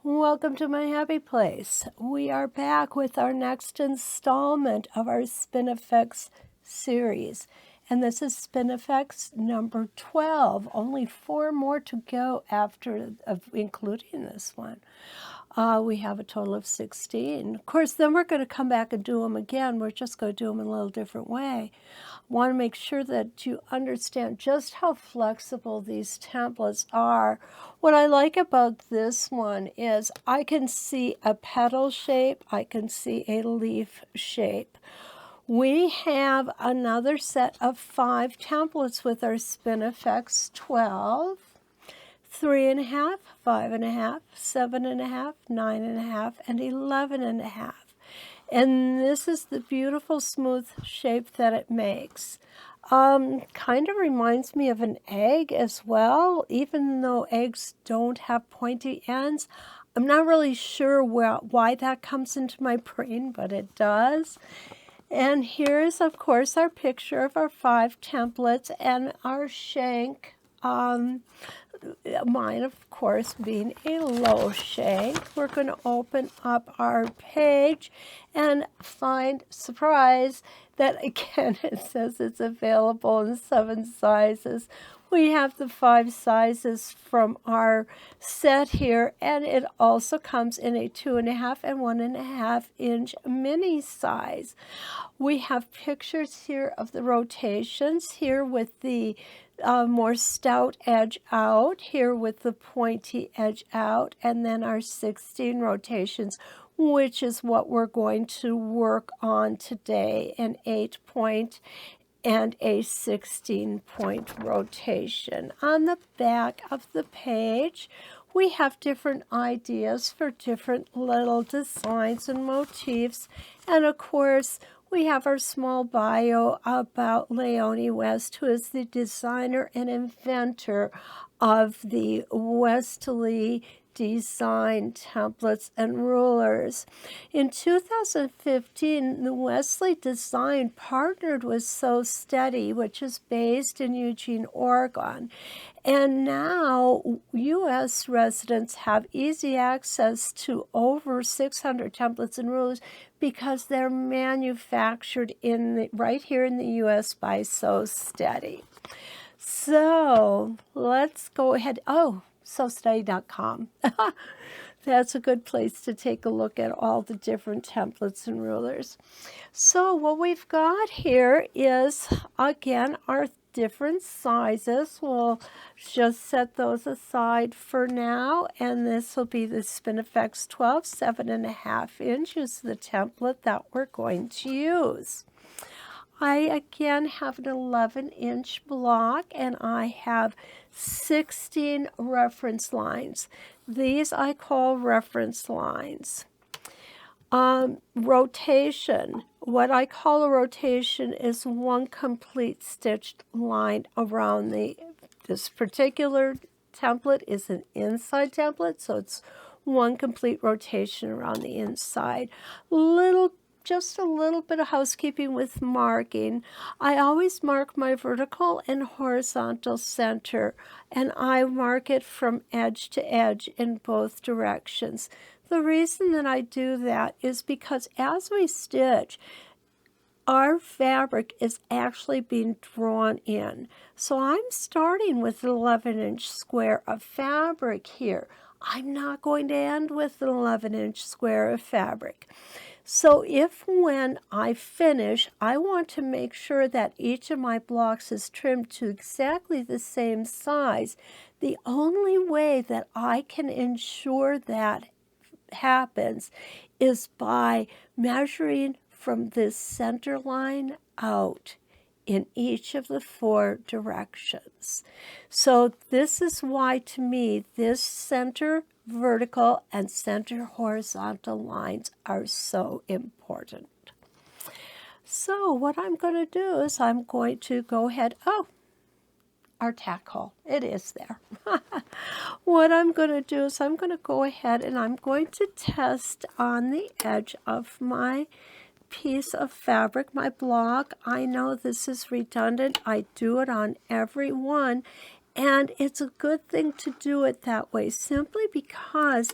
Welcome to my happy place. We are back with our next installment of our Spin Effects series. And this is Spin Effects number 12. Only 4 more to go after including this one. We have a total of 16. Of course, then we're going to come back and do them again. We're just going to do them in a little different way. Want to make sure that you understand just how flexible these templates are. What I like about this one is I can see a petal shape, I can see a leaf shape. We have another set of 5 templates with our Spin Effects 12. 3.5, 5.5, 7.5, 9.5, and 11.5. And this is the beautiful smooth shape that it makes. Kind of reminds me of an egg as well, even though eggs don't have pointy ends. I'm not really sure why that comes into my brain, but it does. And here's, of course, our picture of our 5 templates and our shank. Mine, of course, being a low shank. We're going to open up our page and find, surprise, that again it says it's available in 7 sizes. We have the 5 sizes from our set here, and it also comes in a 2.5 and 1.5 inch mini size. We have pictures here of the rotations here with the more stout edge out, here with the pointy edge out, and then our 16 rotations, which is what we're going to work on today, an 8-point and a 16-point rotation. On the back of the page, we have different ideas for different little designs and motifs, and of course, we have our small bio about Leonie West, who is the designer and inventor of the Westalee design templates and rulers. In 2015, the Westalee Design partnered with So Steady, which is based in Eugene, Oregon. And now U.S. residents have easy access to over 600 templates and rulers because they're manufactured right here in the U.S. by So Steady. So let's go ahead. Oh, SoSteady.com. That's a good place to take a look at all the different templates and rulers. So what we've got here is, again, our different sizes. We'll just set those aside for now, and this will be the Spin Effects 12, 7.5 inches, the template that we're going to use. I again have an 11-inch block, and I have 16 reference lines. These I call reference lines. Rotation. What I call a rotation is one complete stitched line around this particular template is an inside template, so it's one complete rotation around the inside. Just a little bit of housekeeping with marking. I always mark my vertical and horizontal center, and I mark it from edge to edge in both directions. The reason that I do that is because as we stitch, our fabric is actually being drawn in. So I'm starting with an 11-inch square of fabric here. I'm not going to end with an 11-inch square of fabric. So when I finish, I want to make sure that each of my blocks is trimmed to exactly the same size. The only way that I can ensure that happens is by measuring from this center line out in each of the 4 directions. So this is why, to me, this center vertical and center horizontal lines are so important. So what I'm going to do is I'm going to go ahead, our tack hole, it is there. What I'm going to do is I'm going to go ahead and I'm going to test on the edge of my piece of fabric, my block. I know this is redundant. I do it on every one, and it's a good thing to do it that way simply because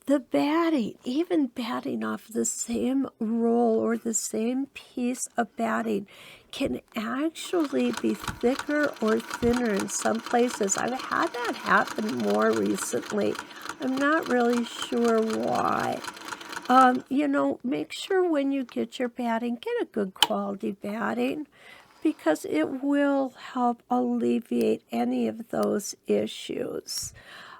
The batting, even batting off the same roll or the same piece of batting, can actually be thicker or thinner in some places. I've had that happen more recently. I'm not really sure why. Make sure when you get your batting, get a good quality batting, because it will help alleviate any of those issues.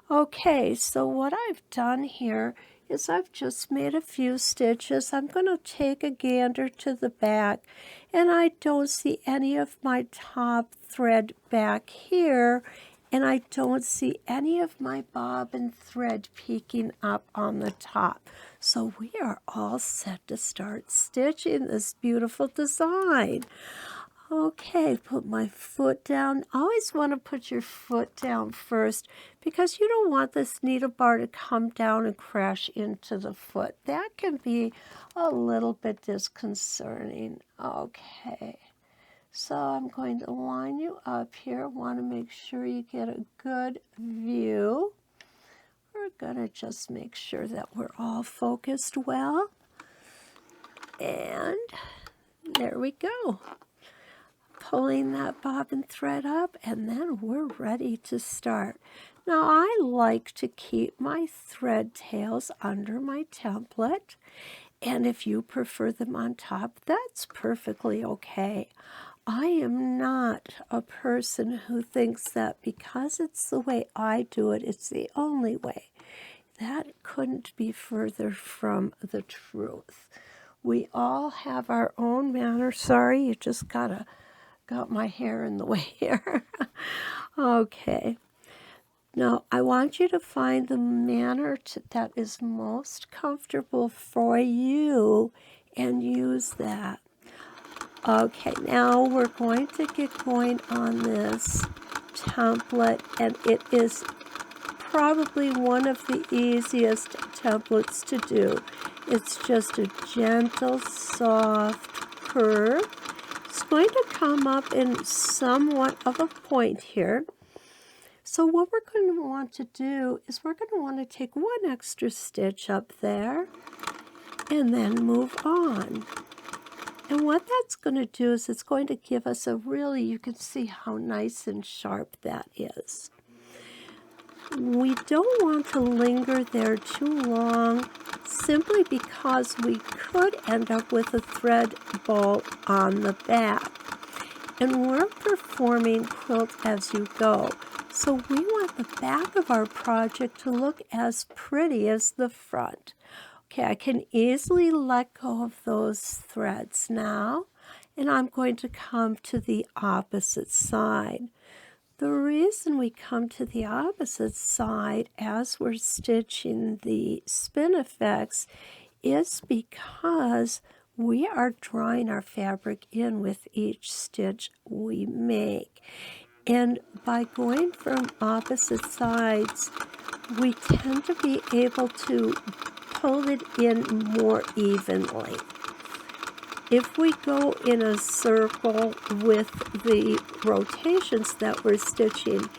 Okay, so what I've done here is I've just made a few stitches. I'm going to take a gander to the back, and I don't see any of my top thread back here, and I don't see any of my bobbin thread peeking up on the top. So we are all set to start stitching this beautiful design. Okay, put my foot down. Always want to put your foot down first, because you don't want this needle bar to come down and crash into the foot. That can be a little bit disconcerting. Okay, so I'm going to line you up here. I want to make sure you get a good view. We're going to just make sure that we're all focused well. And there we go. Pulling that bobbin thread up, and then we're ready to start. Now I like to keep my thread tails under my template, and if you prefer them on top, that's perfectly okay. I am not a person who thinks that because it's the way I do it, it's the only way. That couldn't be further from the truth. We all have our own manner. Sorry, you just got my hair in the way here. Okay. Now, I want you to find the manner that is most comfortable for you and use that. Okay, now we're going to get going on this template, and it is probably one of the easiest templates to do. It's just a gentle, soft curve. It's going to come up in somewhat of a point here. So what we're going to want to do is we're going to want to take one extra stitch up there and then move on. And what that's going to do is it's going to give us a really, you can see how nice and sharp that is. We don't want to linger there too long, simply because we could end up with a thread ball on the back. And we're performing quilt as you go, so we want the back of our project to look as pretty as the front. Okay, I can easily let go of those threads now, and I'm going to come to the opposite side. The reason we come to the opposite side as we're stitching the spin effects is because we are drawing our fabric in with each stitch we make. And by going from opposite sides, we tend to be able to pull it in more evenly. If we go in a circle with the rotations that we're stitching,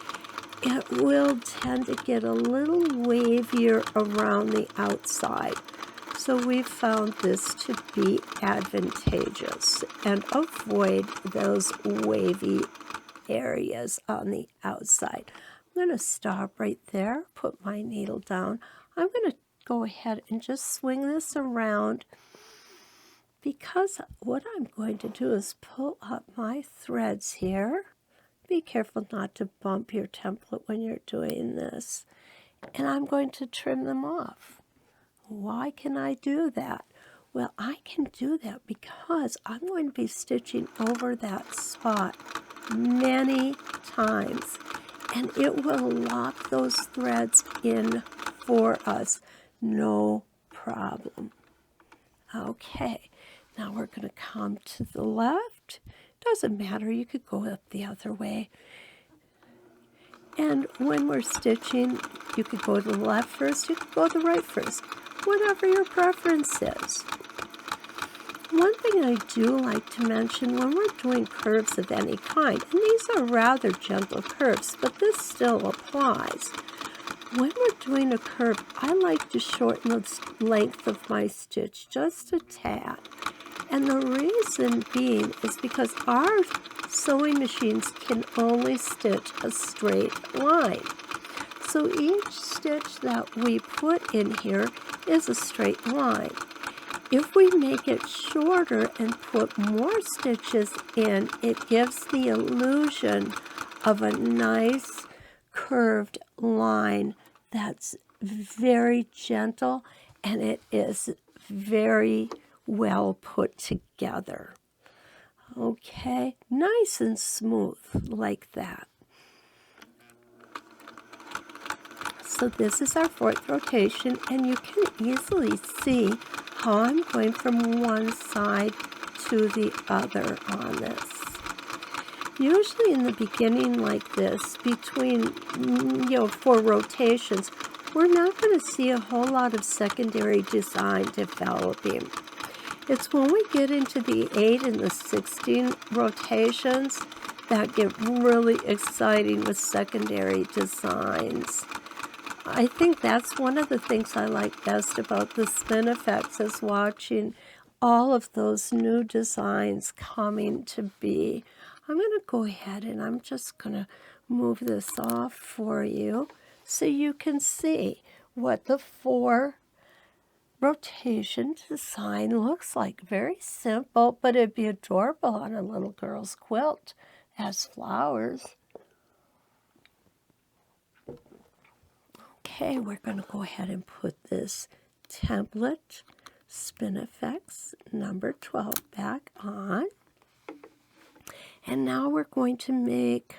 it will tend to get a little wavier around the outside. So we found this to be advantageous and avoid those wavy areas on the outside. I'm going to stop right there, put my needle down. I'm going to go ahead and just swing this around, because what I'm going to do is pull up my threads here. Be careful not to bump your template when you're doing this. And I'm going to trim them off. Why can I do that? Well, I can do that because I'm going to be stitching over that spot many times, and it will lock those threads in for us, no problem. Okay, now we're going to come to the left. Doesn't matter, you could go up the other way. And when we're stitching, you could go to the left first, you could go to the right first, whatever your preference is. One thing I do like to mention when we're doing curves of any kind, and these are rather gentle curves, but this still applies. When we're doing a curve, I like to shorten the length of my stitch just a tad. And the reason being is because our sewing machines can only stitch a straight line. So each stitch that we put in here is a straight line. If we make it shorter and put more stitches in, it gives the illusion of a nice curved line that's very gentle, and it is very well put together. Okay, nice and smooth like that. So this is our fourth rotation, and you can easily see how I'm going from one side to the other on this. Usually in the beginning like this, between 4 rotations, we're not going to see a whole lot of secondary design developing. It's when we get into the 8 and the 16 rotations that get really exciting with secondary designs. I think that's one of the things I like best about the spin effects, is watching all of those new designs coming to be. I'm going to go ahead and I'm just going to move this off for you so you can see what the 4 rotation design looks like. Very simple, but it'd be adorable on a little girl's quilt as flowers. Okay, we're going to go ahead and put this template spin effects number 12 back on. And now we're going to make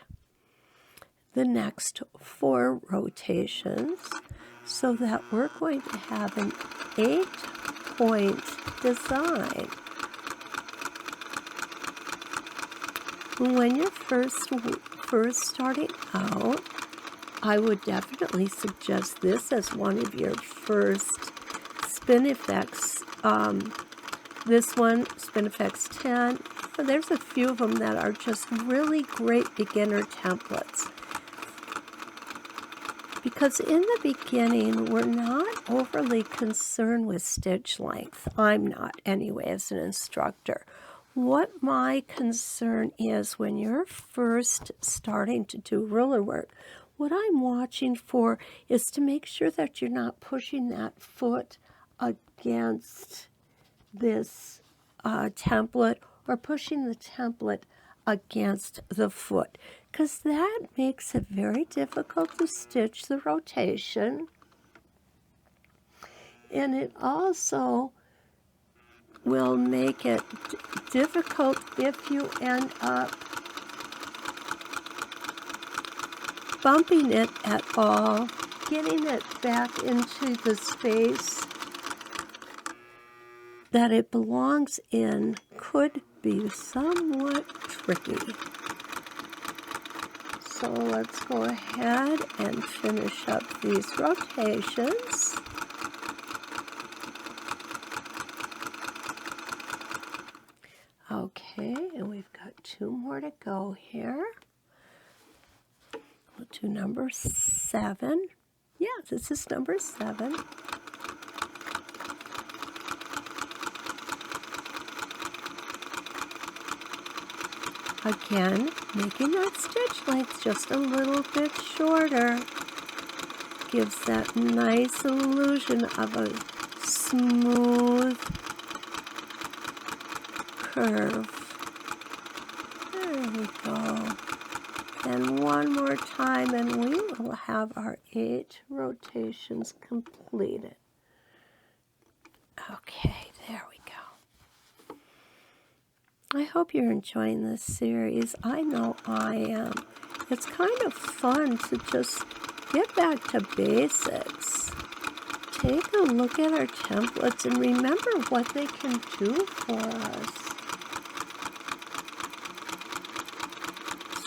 the next 4 rotations so that we're going to have an 8-point design. When you're first starting out, I would definitely suggest this as one of your first spin effects. This one, Spin Effects 10, there's a few of them that are just really great beginner templates. Because in the beginning, we're not overly concerned with stitch length. I'm not, anyway, as an instructor. What my concern is when you're first starting to do ruler work, what I'm watching for is to make sure that you're not pushing that foot against this template, or pushing the template against the foot, because that makes it very difficult to stitch the rotation. And it also will make it difficult if you end up bumping it at all. Getting it back into the space that it belongs in could be somewhat tricky. So let's go ahead and finish up these rotations. Okay, and we've got 2 more to go here. We'll do number 7. Yeah, this is number 7. Again, making that stitch length just a little bit shorter gives that nice illusion of a smooth curve. There we go. And one more time, and we will have our 8 rotations completed. Okay, there we go. I hope you're enjoying this series. I know I am. It's kind of fun to just get back to basics. Take a look at our templates and remember what they can do for us.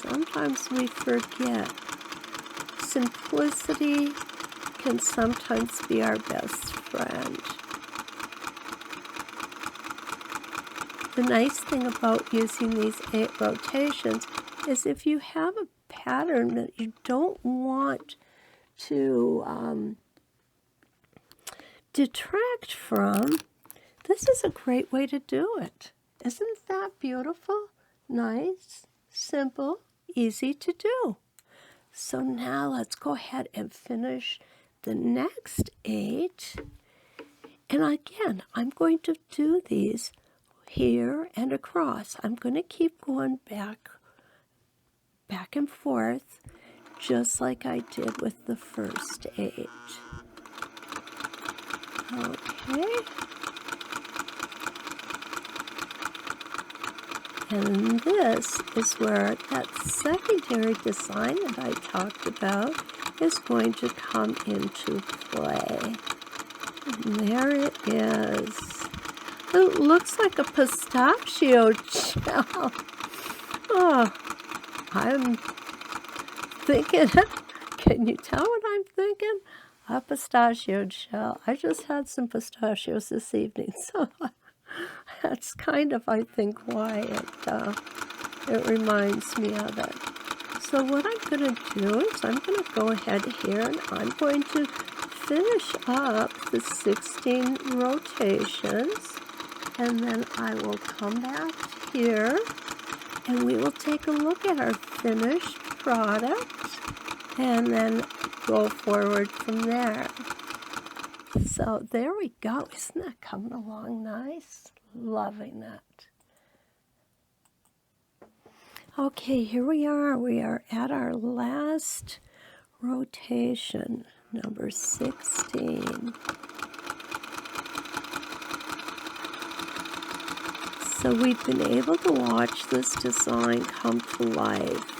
Sometimes we forget. Simplicity can sometimes be our best friend. The nice thing about using these 8 rotations is if you have a pattern that you don't want to detract from, this is a great way to do it. Isn't that beautiful? Nice, simple, easy to do. So now let's go ahead and finish the next 8. And again, I'm going to do these here and across. I'm going to keep going back and forth, just like I did with the first 8. Okay. And this is where that secondary design that I talked about is going to come into play. And there it is. It looks like a pistachio shell. Oh, I'm thinking, can you tell what I'm thinking? A pistachio shell. I just had some pistachios this evening, so that's kind of, I think, why it reminds me of it. So what I'm going to do is I'm going to go ahead here and I'm going to finish up the 16 rotations, and then I will come back here and we will take a look at our finished product and then go forward from there. So there we go. Isn't that coming along nice? Loving that. Okay, here we are. We are at our last rotation, number 16. So we've been able to watch this design come to life.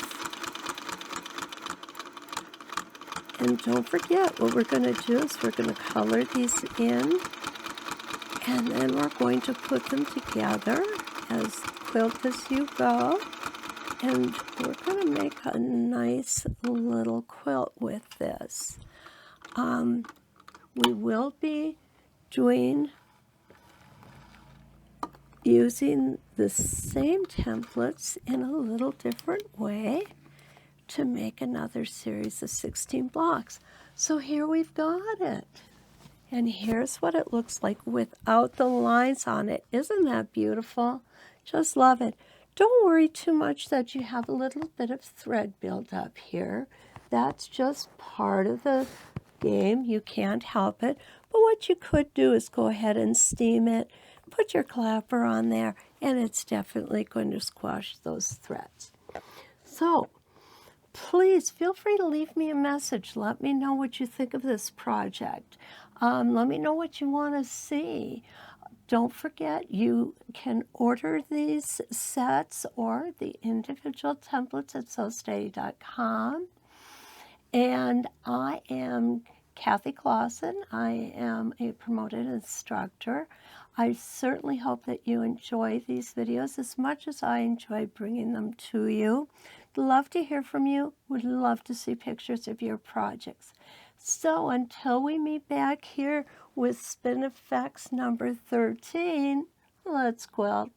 And don't forget, what we're going to do is we're going to color these in, and then we're going to put them together as quilt as you go. And we're going to make a nice little quilt with this. We will be using the same templates in a little different way to make another series of 16 blocks. So here we've got it. And here's what it looks like without the lines on it. Isn't that beautiful? Just love it. Don't worry too much that you have a little bit of thread build up here. That's just part of the game. You can't help it. But what you could do is go ahead and steam it, put your clapper on there, and it's definitely going to squash those threads. So please feel free to leave me a message. Let me know what you think of this project. Let me know what you want to see. Don't forget, you can order these sets or the individual templates at sewsteady.com. And I am Kathy Clausen. I am a promoted instructor. I certainly hope that you enjoy these videos as much as I enjoy bringing them to you. Love to hear from you. Would love to see pictures of your projects. So until we meet back here with Spin Effects number 13, let's quilt.